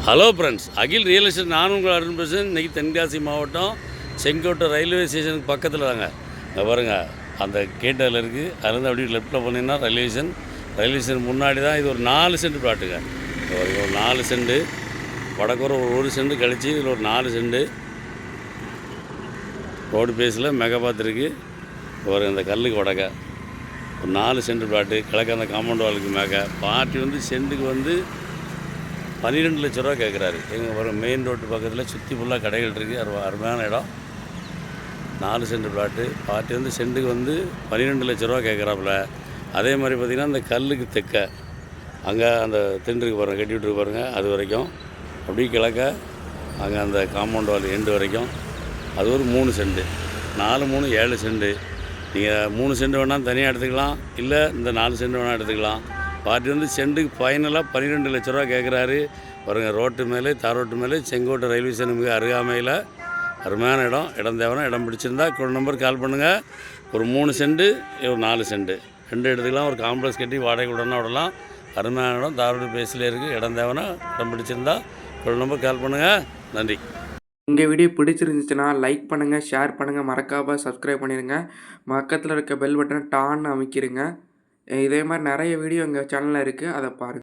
Hello friends, அகில் real estate நான் உங்கள் அருண் பேசுகிறேன். இன்றைக்கி தென்காசி மாவட்டம் செங்கோட்டை ரயில்வே ஸ்டேஷனுக்கு பக்கத்தில் தாங்க. இங்கே பாருங்கள், அந்த கேட்டில் இருக்குது. அதுலேருந்து அப்படியே லெஃப்ட்டில் போனீங்கன்னா ரயில்வே ஸ்டேஷன் முன்னாடி தான். இது ஒரு 4 சென்ட் பிளாட்டுங்க. ஒரு 4 சென்ட்டு வடக்குற ஒரு சென்ட் கழிச்சு இதில் ஒரு 4 சென்ட்டு ரோடு பேஸில் மெகாபாத் இருக்குது. ஒரு இந்த கல்லுக்கு வடக்க ஒரு 4 சென்ட் பிளாட்டு, கிழக்க அந்த காம்பவுண்ட் வாலுக்கு மேலே பார்ட்டி வந்து சென்ட்டுக்கு வந்து 12 லட்ச ரூபா கேட்குறாரு. எங்கள் ஒரு மெயின் ரோட்டு பக்கத்தில் சுற்றி ஃபுல்லாக கடைகள் இருக்குது. அருமையான இடம். 4 சென்ட் பிளாட்டு பார்ட்டி வந்து சென்ட்டுக்கு வந்து 12 லட்ச ரூபா கேட்குறாப்புல. அதே மாதிரி பார்த்திங்கன்னா அந்த கல்லுக்கு தெற்க அங்கே அந்த திண்டுருக்கு பாருங்கள், கட்டி விட்டுருக்கு பாருங்கள், அது வரைக்கும் அப்படியே கிழக்க அங்கே அந்த காம்பவுண்ட் வால் எண்டு வரைக்கும் அது ஒரு 3 சென்ட்டு. 4 3 7 சென்ட்டு. நீங்கள் 3 சென்ட் வேணால் தனியாக எடுத்துக்கலாம், இல்லை இந்த 4 சென்ட் வேணால் எடுத்துக்கலாம். பார்ட்டி வந்து சென்ட்டுக்கு ஃபைனலாக 12 லட்ச ரூபா கேட்குறாரு. பாருங்கள், ரோட்டு மேலே ரோட்டு மேலே செங்கோட்டை ரயில்வே ஸ்டேஷன் மிக அருகாமையில் அருமையான இடம் தேவைன்னா இடம் பிடிச்சிருந்தா நம்பர் கால் பண்ணுங்கள். ஒரு 3 சென்ட்டு ஒரு 4 சென்ட்டு 2 எடுத்துக்கலாம். ஒரு காம்ப்ளெக்ஸ் கட்டி வாடகை விடனா விடலாம். அருமையான இடம் தாரோடு பேஸில் இருக்குது. இடம் தேவைன்னா இடம் பிடிச்சிருந்தா நம்பர் கால் பண்ணுங்கள். நன்றி. உங்கள் வீடியோ பிடிச்சிருந்துச்சுன்னா லைக் பண்ணுங்கள், ஷேர் பண்ணுங்கள், மறக்காமல் சப்ஸ்கிரைப் பண்ணிடுங்க. பக்கத்தில் இருக்க பெல் பட்டனை டான்னு அமைக்கிடுங்க. இதே மாதிரி நிறைய வீடியோ எங்கள் சேனலில் இருக்குது, அதை பாருங்கள்.